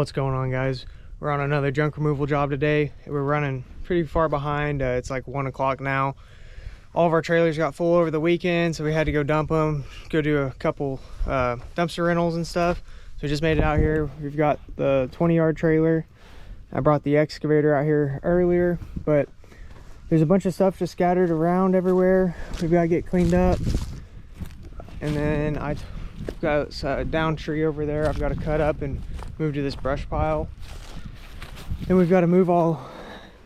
What's going on, guys? We're on another junk removal job today. We're running pretty far behind. It's like 1 o'clock now. All of our trailers got full over the weekend, so we had to go dump them, go do a couple dumpster rentals and stuff. So we just made it out here. We've got the 20-yard trailer. I brought the excavator out here earlier, but there's a bunch of stuff just scattered around everywhere. We've got to get cleaned up. And then I've got a down tree over there I've got to cut up and move to this brush pile. Then we've got to move all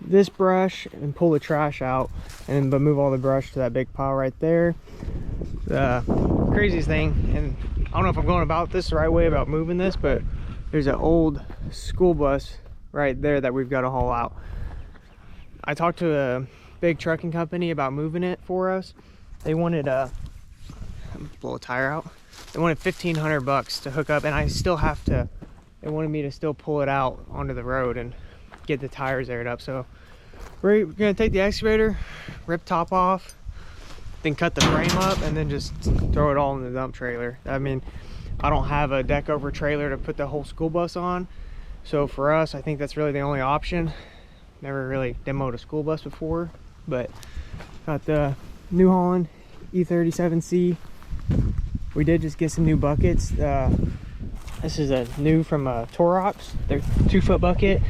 this brush and pull the trash out, and then move all the brush to that big pile right there. The craziest thing, and I don't know if I'm going about this the right way about moving this, but there's an old school bus right there that we've got to haul out. I talked to a big trucking company about moving it for us. They wanted blow a tire out. They wanted $1,500 to hook up, and I still have to. They wanted me to still pull it out onto the road and get the tires aired up. So we're gonna take the excavator, rip top off, then cut the frame up, and then just throw it all in the dump trailer. I mean, I don't have a deck over trailer to put the whole school bus on, so for us, I think that's really the only option. Never really demoed a school bus before, but got the New Holland E37C. We did just get some new buckets. This is a new from Torox. They're 2-foot bucket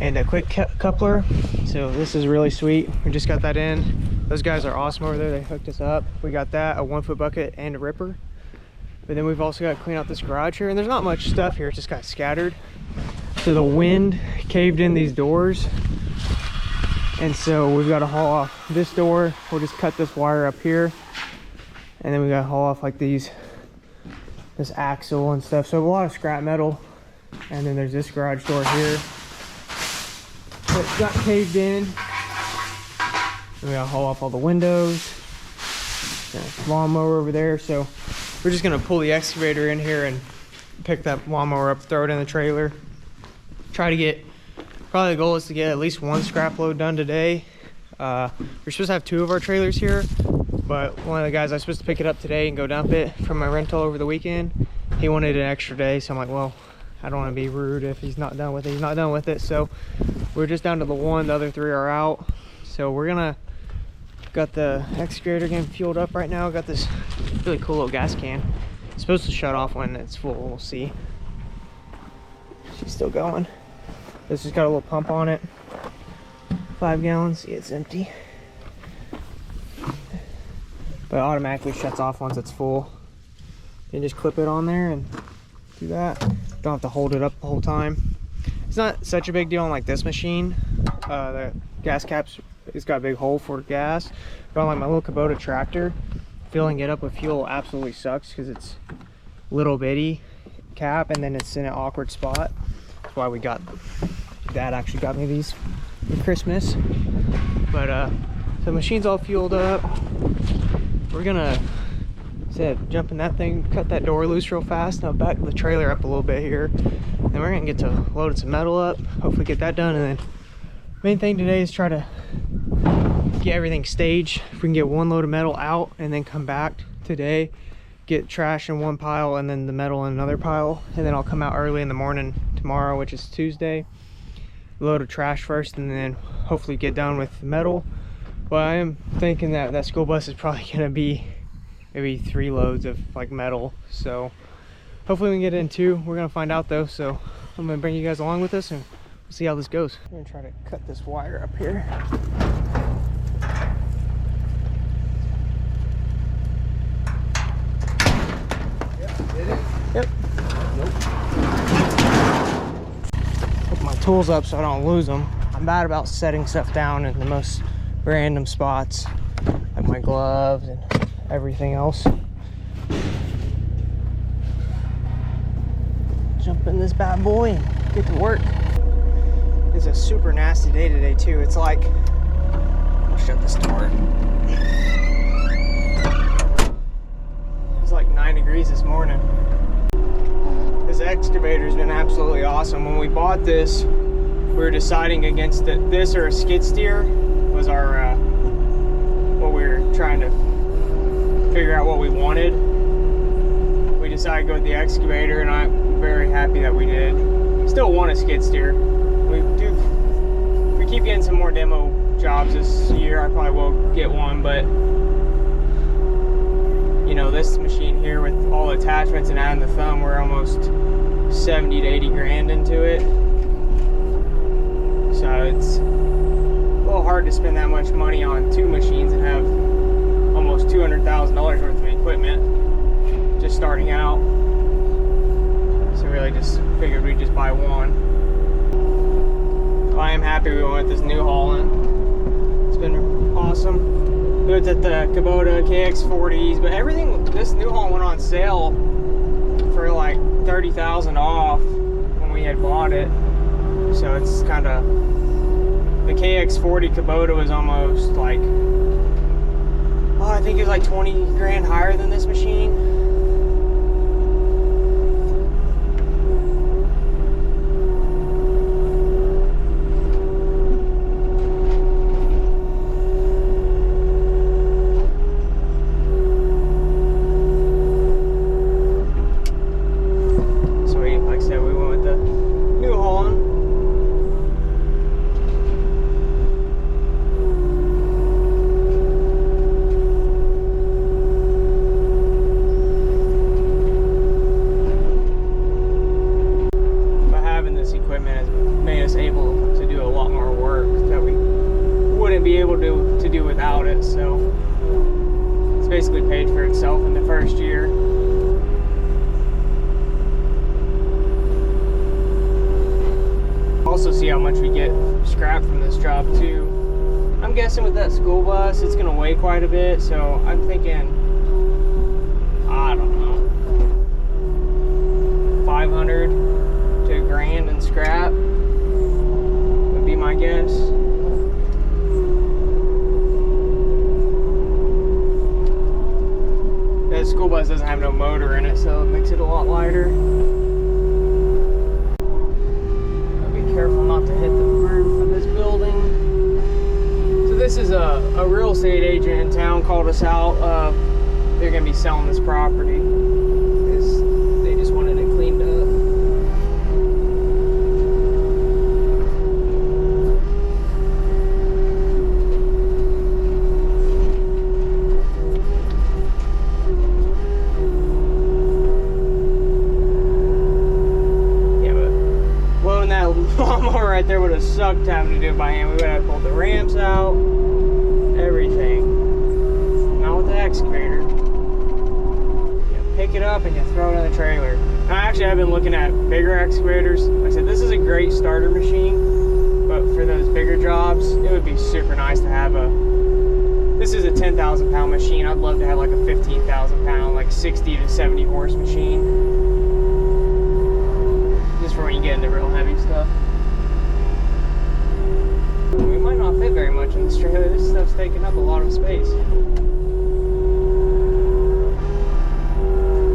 and a quick coupler. So this is really sweet. We just got that in. Those guys are awesome over there. They hooked us up. We got that, a 1-foot bucket and a ripper. But then we've also got to clean out this garage here, and there's not much stuff here. It just got scattered. So the wind caved in these doors, and so we've got to haul off this door. We'll just cut this wire up here, and then we got to haul off like this axle and stuff. So a lot of scrap metal. And then there's this garage door here that got caved in. We gotta haul off all the windows. Lawnmower over there. So we're just gonna pull the excavator in here and pick that lawnmower up, throw it in the trailer. Try to get, probably the goal is to get at least 1 scrap load done today. We're supposed to have 2 of our trailers here, but one of the guys I was supposed to pick it up today and go dump it from my rental over the weekend, he wanted an extra day. So I'm like, well, I don't want to be rude. If he's not done with it, he's not done with it. So we're just down to the 1. The other 3 are out. So we're gonna got the excavator getting fueled up right now. Got this really cool little gas can. It's supposed to shut off when it's full. We'll see. She's still going. This has got a little pump on it. 5 gallons. See, it's empty. But it automatically shuts off once it's full. You just clip it on there and do that. Don't have to hold it up the whole time. It's not such a big deal on like this machine. The gas caps, it's got a big hole for gas. But on like my little Kubota tractor, filling it up with fuel absolutely sucks because it's little bitty cap and then it's in an awkward spot. That's why we got, Dad actually got me these for Christmas. But the machine's all fueled up. We're gonna, instead of jumping that thing, cut that door loose real fast. Now back the trailer up a little bit here. Then we're gonna get to loading some metal up. Hopefully get that done. And then main thing today is try to get everything staged. If we can get 1 load of metal out and then come back today, get trash in 1 pile and then the metal in another pile. And then I'll come out early in the morning tomorrow, which is Tuesday. Load of trash first and then hopefully get done with the metal. But I am thinking that that school bus is probably gonna be maybe 3 loads of like metal. So hopefully we can get it in 2. We're gonna find out though. So I'm gonna bring you guys along with us and we'll see how this goes. I'm gonna try to cut this wire up here. Yep, did it? Yep. Nope. Put my tools up so I don't lose them. I'm bad about setting stuff down in the most random spots, like my gloves and everything else. Jump in this bad boy and get to work. It's a super nasty day today too. It's like, I'll shut this door. It's like 9 degrees this morning. This excavator's been absolutely awesome. When we bought this, we were deciding against this or a skid steer was our what we were trying to figure out what we wanted. We decided to go with the excavator, and I'm very happy that we did. still want a skid steer. We keep getting some more demo jobs this year. I probably will get one, but you know, this machine here with all the attachments and adding the thumb, we're almost 70 to 80 grand into it. So it's a little hard to spend that much money on two machines and have almost $200,000 worth of equipment just starting out. So really just figured we'd just buy one. I am happy we went with this New Holland. It's been awesome. We looked at the Kubota KX40s, but everything, this New Holland went on sale for like $30,000 off when we had bought it. So it's kind of, the KX40 Kubota was almost like, oh, I think it was like 20 grand higher than this machine. Be able to do without it, so it's basically paid for itself in the first year. Also see how much we get scrap from this job too. I'm guessing with that school bus it's gonna weigh quite a bit, so I'm thinking, I don't know, 500 to a grand in scrap would be my guess. The school bus doesn't have no motor in it, so it makes it a lot lighter. I'll be careful not to hit the roof of this building. So this is a real estate agent in town called us out. They're going to be selling this property because they just wanted it cleaned up. Lawnmower right there would have sucked having to do it by hand. We would have pulled the ramps out, everything. Not with the excavator. You pick it up and you throw it in the trailer. Now, actually, I've been looking at bigger excavators. Like I said, this is a great starter machine, but for those bigger jobs, it would be super nice to have this is a 10,000 pound machine. I'd love to have like a 15,000 pound, like 60 to 70 horse machine. Just for when you get into real heavy stuff. We might not fit very much in this trailer. This stuff's taking up a lot of space.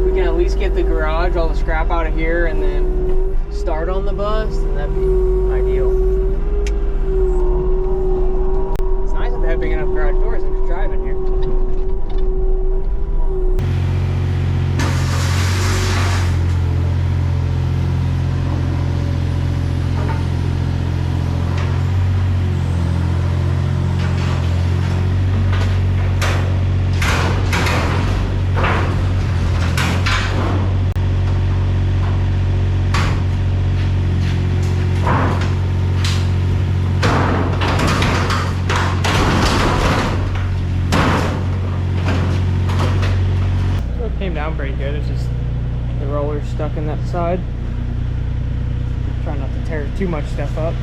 We can at least get the garage, all the scrap out of here, and then start on the bus, and that'd be ideal. It's nice that they have big enough garage doors and just drive in here. Came down pretty good. It's just the roller's stuck in that side. Try not to tear too much stuff up.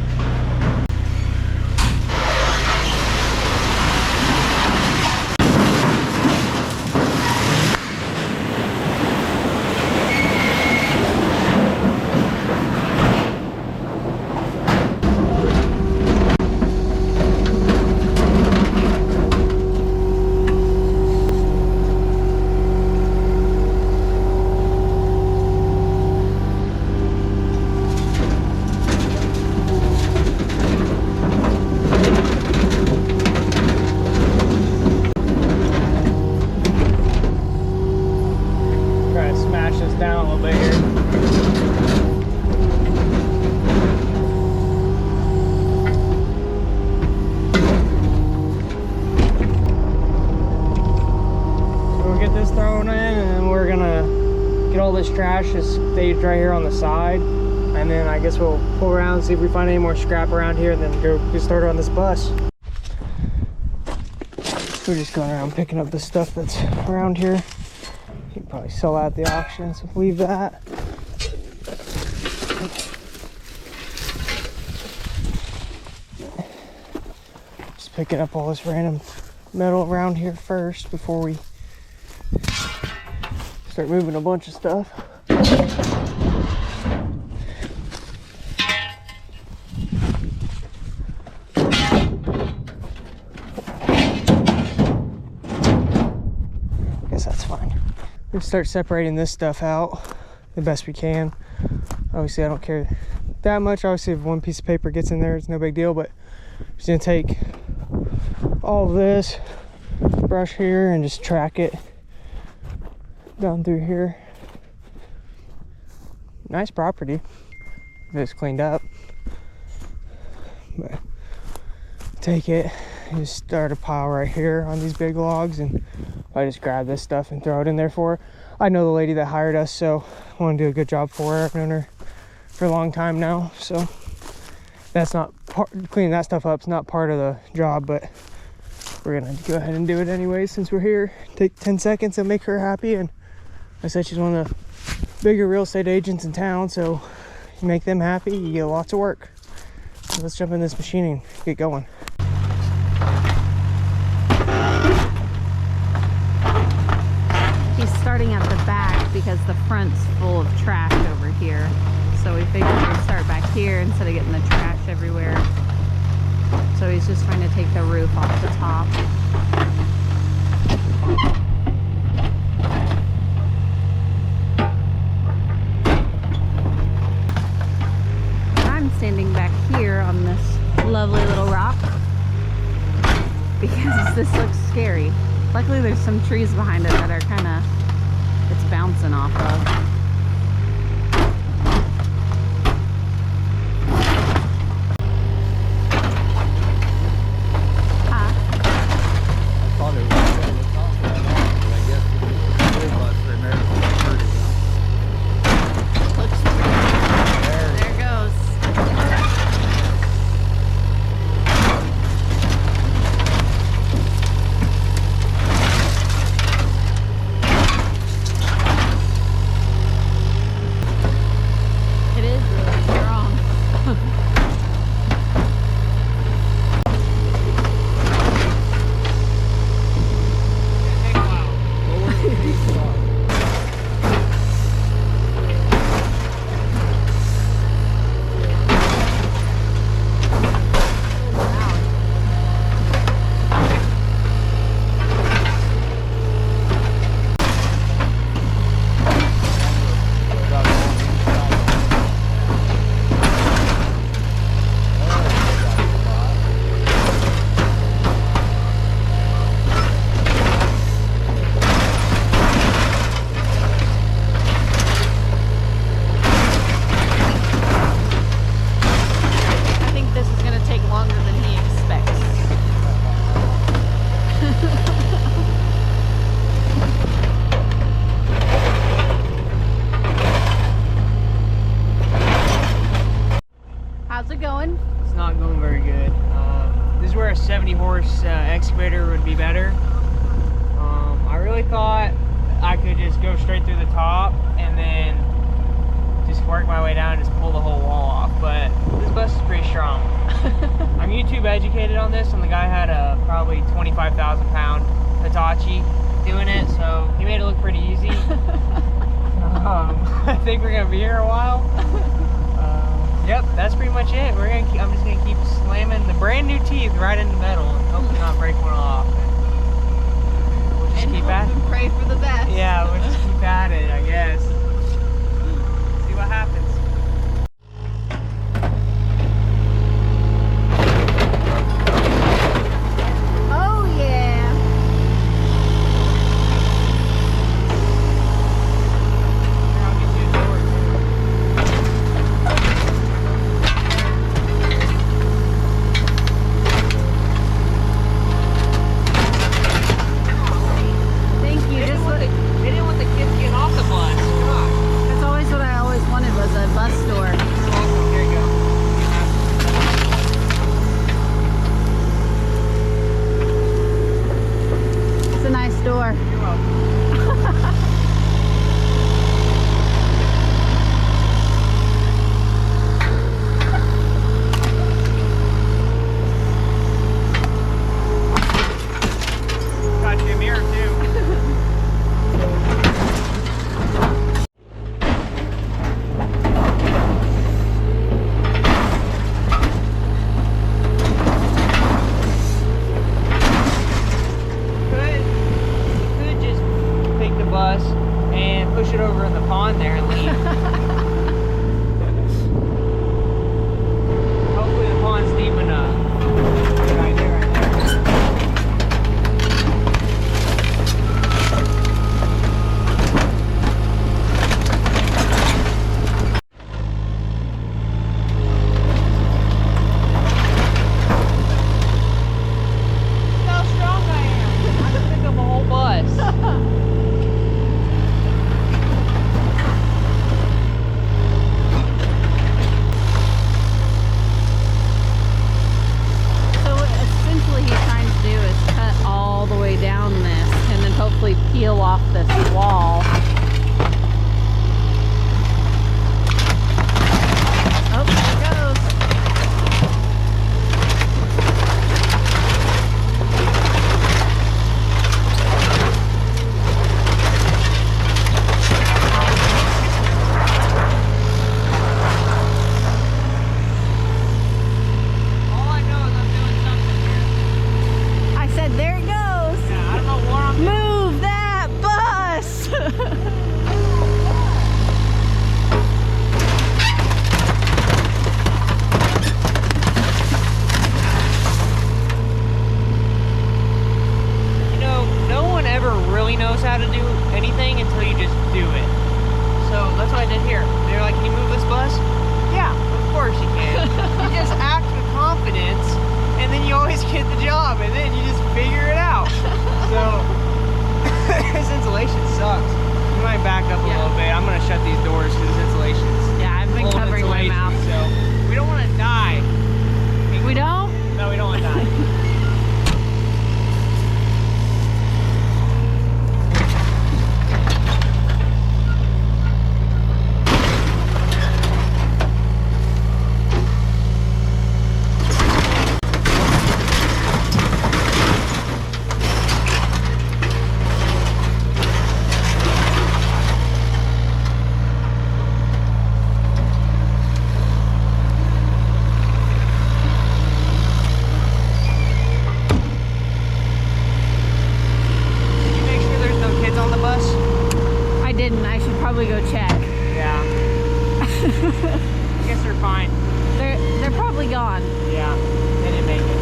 thrown in, and then we're gonna get all this trash just staged right here on the side, and then I guess we'll pull around, see if we find any more scrap around here, and then go get started on this bus. We're just going around picking up the stuff that's around here. You can probably sell that at the auction, so leave that. Just picking up all this random metal around here first before we start moving a bunch of stuff. Guess that's fine. We'll start separating this stuff out the best we can. Obviously I don't care that much. Obviously if one piece of paper gets in there, it's no big deal, but I'm just gonna take all of this brush here and just track it down through here. Nice property if it's cleaned up, but take it and just start a pile right here on these big logs, and I just grab this stuff and throw it in there for her. I know the lady that hired us, so I want to do a good job for her. I've known her for a long time now, so that's not part, cleaning that stuff up is not part of the job, but we're gonna go ahead and do it anyway since we're here. Take 10 seconds and make her happy. And I said she's one of the bigger real estate agents in town, so you make them happy, you get lots of work. So let's jump in this machine and get going. He's starting at the back because the front's full of trash over here. So we figured we'd start back here instead of getting the trash everywhere. So he's just trying to take the roof off the top. I'm standing back here on this lovely little rock because this looks scary. Luckily there's some trees behind it that are kind of, it's bouncing off of. How's it going? It's not going very good. This is where a 70 horse excavator would be better. I really thought I could just go straight through the top and then just work my way down and just pull the whole wall off, but this bus is pretty strong. I'm YouTube educated on this, and the guy had a probably 25,000 pound Hitachi doing it, so he made it look pretty easy. I think we're gonna be here a while. Yep, that's pretty much it. I'm just gonna keep slamming the brand new teeth right into metal and hopefully not break one off. And we'll just keep at it. Pray for the best. Yeah, we'll just keep at it, I guess. See what happens. Thank you. Just for. You're welcome. Got you a mirror too. Could just take the bus and push it over in the pond there and leave. Hopefully the pond's deep enough. Good idea right there. Look how strong I am. I can pick up a whole bus. So essentially he's trying to do is cut all the way down this and then hopefully peel off this wall. Oh, there it goes. All I know is I'm doing something here. I said, there it goes. Yeah, I don't know what I'm doing. Move that bus. You know, no one ever really knows how to do anything until you just do it. So that's what I did here. They're like, can you move this bus? Yeah, of course you can. You just act with confidence, and then you always get the job, and then you just figure it out. So this insulation sucks. You might back up a little bit. I'm gonna shut these doors because this insulation's Yeah, I've been full of covering my insulation, mouth. So we don't want to die. We don't? No, we don't want to die. Did you make sure there's no kids on the bus? I didn't. I should probably go check. Yeah. I guess they're fine. They're probably gone. Yeah, they didn't make it.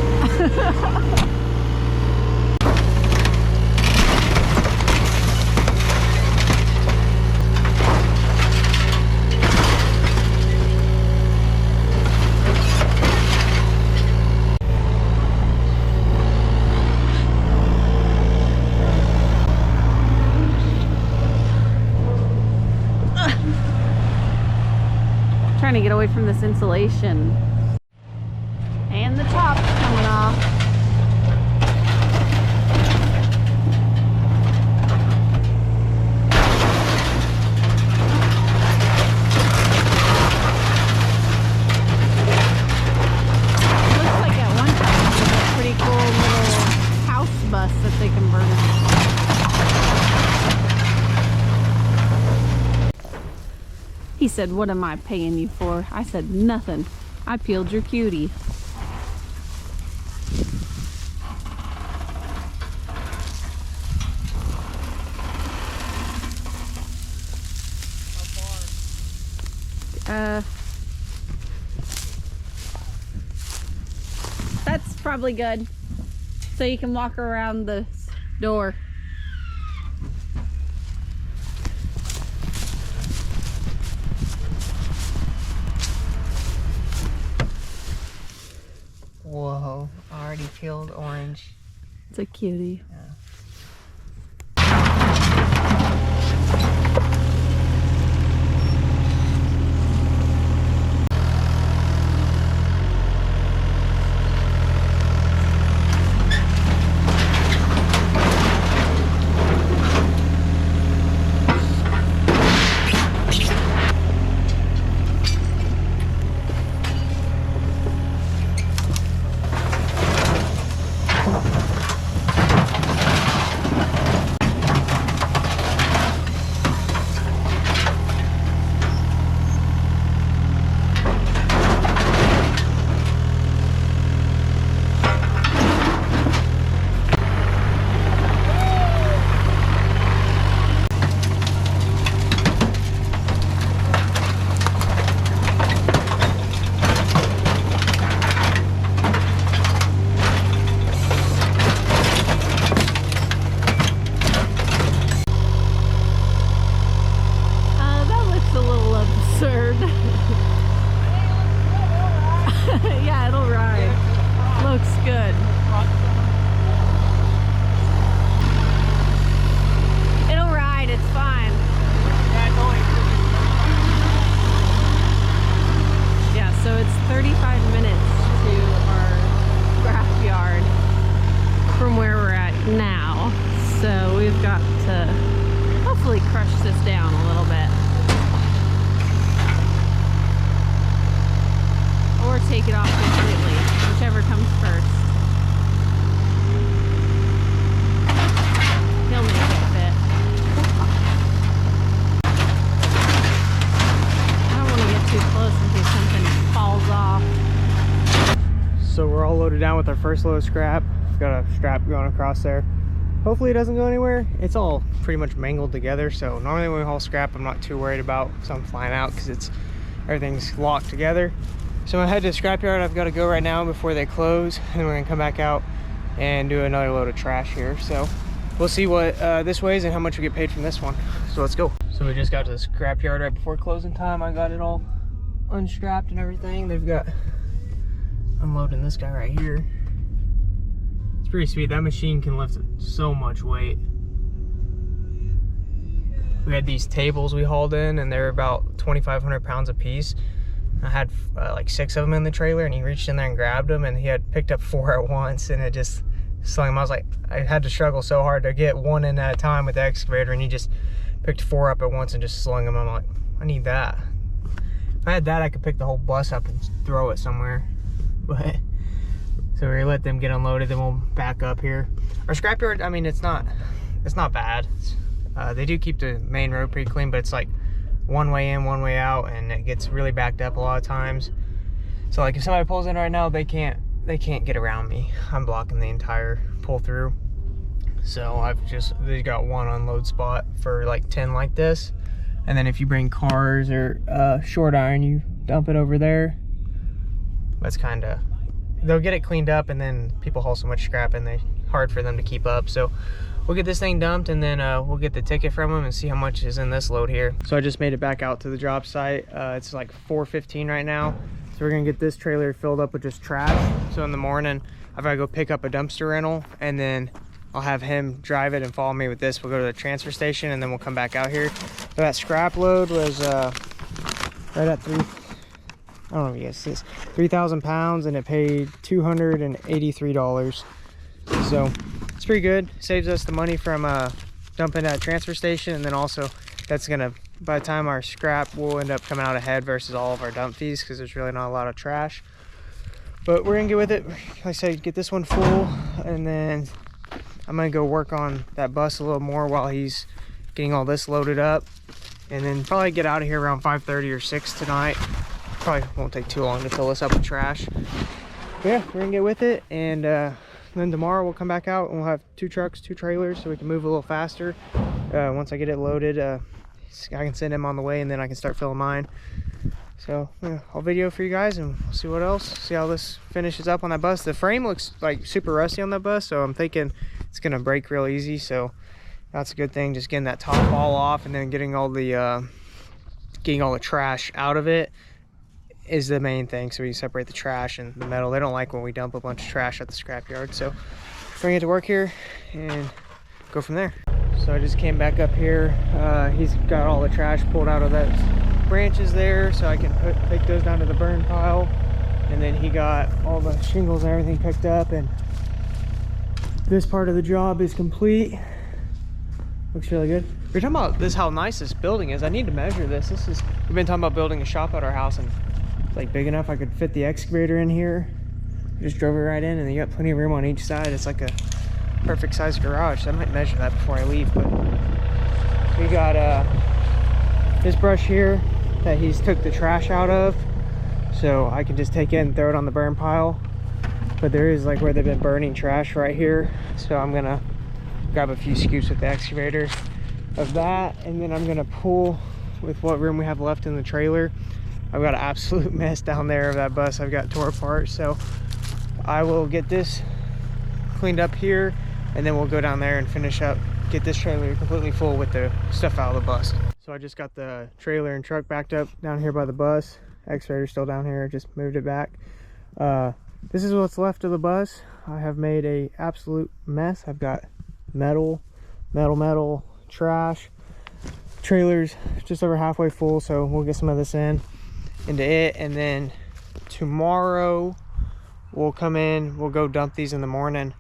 Trying to get away from this insulation. And the top's coming off. Looks like at one time it was a pretty cool little house bus that they converted. He said, "What am I paying you for?" I said, "Nothing. I peeled your cutie." That's probably good. So you can walk around the door. Whoa, already peeled orange. It's a cutie. Yeah. to hopefully crush this down a little bit. Or take it off completely, whichever comes first. He'll make it fit. I don't want to get too close in case something falls off. So we're all loaded down with our first load of scrap. Got a strap going across there. Hopefully it doesn't go anywhere. It's all pretty much mangled together, so normally when we haul scrap I'm not too worried about something flying out because everything's locked together. So I'm headed to the scrapyard. I've got to go right now before they close, and then we're gonna come back out and do another load of trash here. So we'll see what this weighs and how much we get paid from this one. So let's go. So we just got to the scrapyard right before closing time. I got it all unstrapped and everything. They've got unloading this guy right here. It's pretty sweet. That machine can lift so much weight. We had these tables we hauled in, and they're about 2,500 pounds a piece. I had like 6 of them in the trailer, and he reached in there and grabbed them, and he had picked up 4 at once, and it just slung him. I had to struggle so hard to get one in at a time with the excavator, and he just picked 4 up at once and just slung them. I'm like, I need that. If I had that, I could pick the whole bus up and throw it somewhere. But so we're gonna let them get unloaded, then we'll back up here. Our scrapyard, I mean, it's not bad. They do keep the main road pretty clean, but it's like one way in, one way out, and it gets really backed up a lot of times. So like if somebody pulls in right now, they can't get around me. I'm blocking the entire pull through. So they got one unload spot for like 10 like this, and then if you bring cars or short iron, you dump it over there. That's they'll get it cleaned up, and then people haul so much scrap and they're hard for them to keep up. So we'll get this thing dumped, and then we'll get the ticket from them and see how much is in this load here. So I just made it back out to the job site. It's like 4:15 right now. So we're gonna get this trailer filled up with just trash. So in the morning, I've gotta go pick up a dumpster rental, and then I'll have him drive it and follow me with this. We'll go to the transfer station, and then we'll come back out here. So that scrap load was right at I don't know if you guys see this, 3,000 pounds, and it paid $283. So it's pretty good. Saves us the money from dumping at a transfer station, and then also that's gonna, by the time our scrap will end up coming out ahead versus all of our dump fees, because there's really not a lot of trash. But we're gonna get with it. Like I said, get this one full, and then I'm gonna go work on that bus a little more while he's getting all this loaded up, and then probably get out of here around 5:30 or 6 tonight. Probably won't take too long to fill this up with trash. But yeah, we're gonna get with it, and then tomorrow we'll come back out and we'll have 2 trucks, 2 trailers, so we can move a little faster. Once I get it loaded, I can send him on the way, and then I can start filling mine. So yeah, I'll video for you guys, and we'll see what else, see how this finishes up on that bus. The frame looks like super rusty on that bus, so I'm thinking it's gonna break real easy. So that's a good thing, just getting that top all off, and then getting all the trash out of it is the main thing. So we separate the trash and the metal. They don't like when we dump a bunch of trash at the scrapyard. So we're gonna get to work here and go from there. So I just came back up here. He's got all the trash pulled out of those branches there, so I can take those down to the burn pile. And then he got all the shingles and everything picked up, and this part of the job is complete. Looks really good. We're talking about this, how nice this building is. I need to measure this. We've been talking about building a shop at our house, and like big enough I could fit the excavator in here. Just drove it right in, and you got plenty of room on each side. It's like a perfect size garage. So I might measure that before I leave. But we got this brush here that he's took the trash out of, so I can just take it and throw it on the burn pile. But there is like where they've been burning trash right here, so I'm gonna grab a few scoops with the excavator of that, and then I'm gonna pull with what room we have left in the trailer. I've got an absolute mess down there of that bus. I've got tore apart, so I will get this cleaned up here, and then we'll go down there and finish up, get this trailer completely full with the stuff out of the bus. So I just got the trailer and truck backed up down here by the bus. Excavator's still down here, just moved it back. This is what's left of the bus. I have made a absolute mess. I've got metal, trash. Trailer's just over halfway full, so we'll get some of this into it, and then tomorrow we'll come in, we'll go dump these in the morning.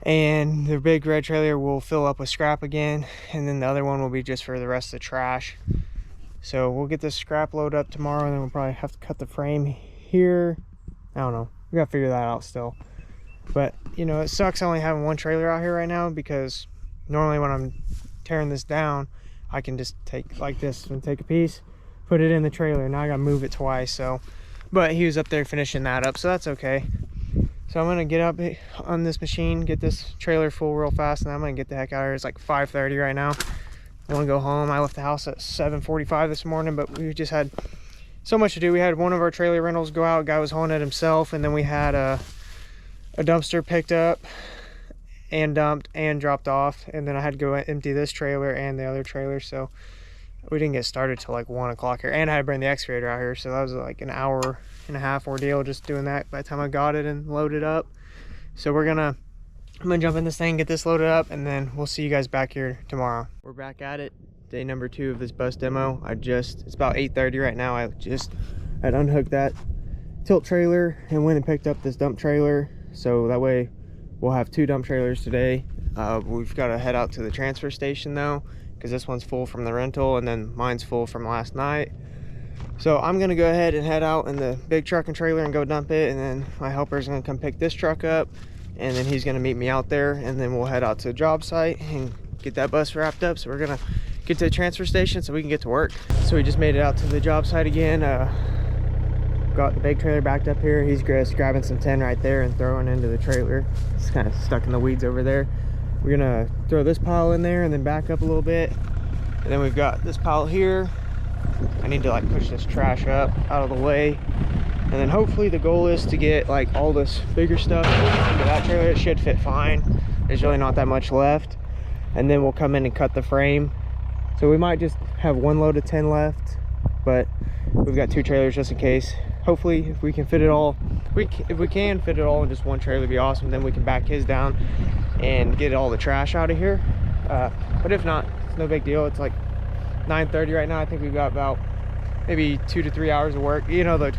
and the big red trailer will fill up with scrap again, and then the other one will be just for the rest of the trash. So we'll get this scrap load up tomorrow, and then we'll probably have to cut the frame here. I don't know, we gotta figure that out still. But you know, it sucks only having one trailer out here right now, because normally when I'm tearing this down, I can just take like this and take a piece, put it in the trailer. Now I gotta move it twice. So, but he was up there finishing that up, so that's okay. So I'm gonna get up on this machine, get this trailer full real fast, and I'm gonna get the heck out of here. It's like 5:30 right now. I want to go home. I left the house at 7:45 this morning, but we just had so much to do. We had one of our trailer rentals go out. Guy was hauling it himself, and then we had a dumpster picked up and dumped and dropped off, and then I had to go empty this trailer and the other trailer. So we didn't get started till like 1 o'clock here, and I had to bring the excavator out here, so that was like an hour and a half ordeal just doing that by the time I got it and loaded up. So I'm gonna jump in this thing, get this loaded up, and then we'll see you guys back here tomorrow. We're back at it, day number 2 of this bus demo. It's about 8:30 right now. I had unhooked that tilt trailer and went and picked up this dump trailer, so that way we'll have 2 dump trailers today. We've got to head out to the transfer station though, because this one's full from the rental, and then mine's full from last night. So I'm gonna go ahead and head out in the big truck and trailer and go dump it, and then my helper's gonna come pick this truck up, and then he's gonna meet me out there, and then we'll head out to the job site and get that bus wrapped up. So we're gonna get to the transfer station so we can get to work. So we just made it out to the job site again. Got the big trailer backed up here. He's just grabbing some tin right there and throwing into the trailer. It's kind of stuck in the weeds over there. We're gonna throw this pile in there and then back up a little bit, and then we've got this pile here. I need to like push this trash up out of the way, and then hopefully the goal is to get like all this bigger stuff into that trailer. It should fit fine. There's really not that much left, and then we'll come in and cut the frame. So we might just have 1 load of 10 left, but we've got 2 trailers just in case. Hopefully if we can fit it all, if we can fit it all in just one trailer, it'd be awesome. Then we can back his down and get all the trash out of here. But if not, it's no big deal. It's like 9:30 right now. I think we've got about maybe 2 to 3 hours of work. You know, the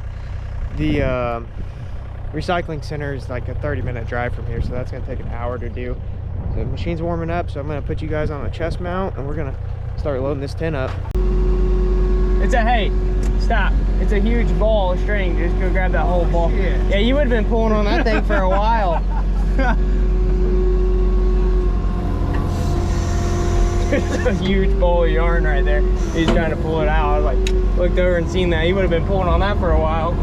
recycling center is like a 30-minute drive from here, so that's gonna take an hour to do. The machine's warming up, so I'm gonna put you guys on a chest mount, and we're gonna start loading this tin up. Hey, stop. It's a huge ball of string. Just go grab that whole ball. Yeah, you would have been pulling on that thing for a while. There's a huge ball of yarn right there. He's trying to pull it out. I like looked over and seen that. He would have been pulling on that for a while.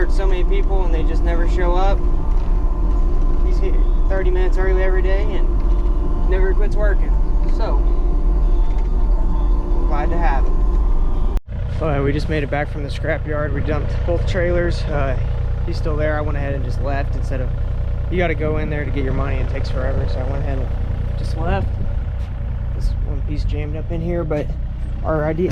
So many people and they just never show up. He's here 30 minutes early every day and never quits working. So glad to have him. Alright, we just made it back from the scrap yard. We dumped both trailers. He's still there. I went ahead and just left instead of, you got to go in there to get your money. It takes forever, so I went ahead and just left. This one piece jammed up in here, but our idea,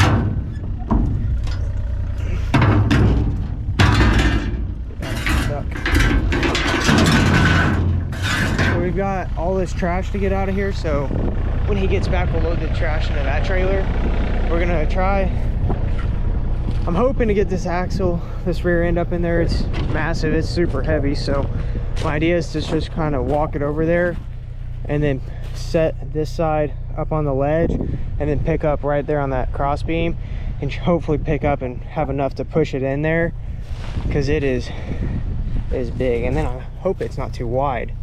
we've got all this trash to get out of here, so when he gets back we'll load the trash into that trailer. We're gonna try, I'm hoping to get this axle, this rear end up in there. It's massive, it's super heavy, so my idea is to just kind of walk it over there and then set this side up on the ledge and then pick up right there on that cross beam and hopefully pick up and have enough to push it in there, because it is big. And then I hope it's not too wide.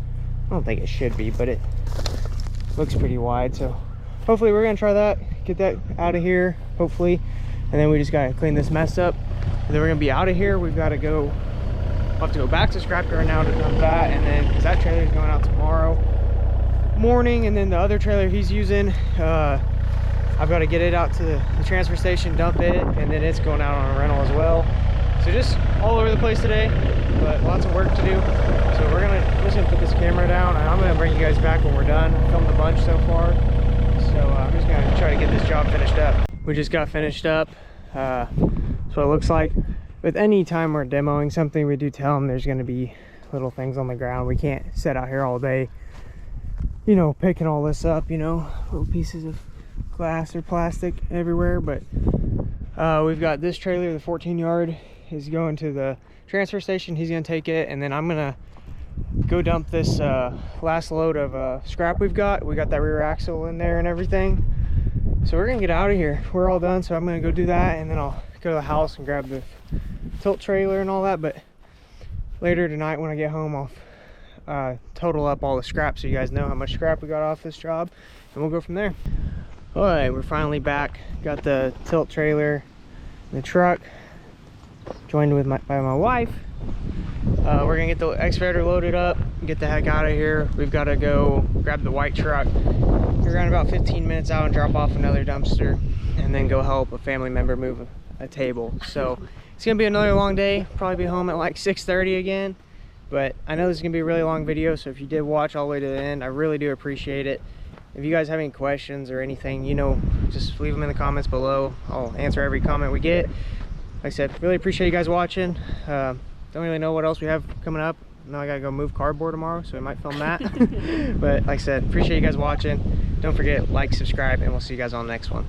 I don't think it should be, but it looks pretty wide. So hopefully we're gonna try that, get that out of here, hopefully. And then we just gotta clean this mess up. And then we're gonna be out of here. We've gotta go, we'll have to go back to scrapyard now to dump that. And then, cause that trailer is going out tomorrow morning. And then the other trailer he's using, I've got to get it out to the transfer station, dump it, and then it's going out on a rental as well. So just all over the place today, but lots of work to do. So I'm just gonna put this camera down, and I'm gonna bring you guys back when we're done. I filmed a bunch so far, so I'm just gonna try to get this job finished up. We just got finished up. That's what it looks like. With any time we're demoing something, we do tell them there's gonna be little things on the ground. We can't sit out here all day, you know, picking all this up, you know, little pieces of glass or plastic everywhere. But we've got this trailer, the 14 yard, is going to the transfer station. He's gonna take it, and then I'm gonna go dump this last load of scrap we've got. We got that rear axle in there and everything. So we're gonna get out of here. We're all done, so I'm gonna go do that, and then I'll go to the house and grab the tilt trailer and all that. But later tonight when I get home, I'll total up all the scrap so you guys know how much scrap we got off this job, and we'll go from there. All right, we're finally back. Got the tilt trailer in the truck, joined with by my wife. We're gonna get the excavator loaded up, get the heck out of here. We've got to go grab the white truck. We're around about 15 minutes out and drop off another dumpster, and then go help a family member move a table. So it's gonna be another long day. Probably be home at like 6:30 again. But I know this is gonna be a really long video, so if you did watch all the way to the end, I really do appreciate it. If you guys have any questions or anything, you know, just leave them in the comments below. I'll answer every comment we get. Like I said, really appreciate you guys watching. Don't really know what else we have coming up. Now I gotta go move cardboard tomorrow, so I might film that. But like I said, appreciate you guys watching. Don't forget, like, subscribe, and we'll see you guys on the next one.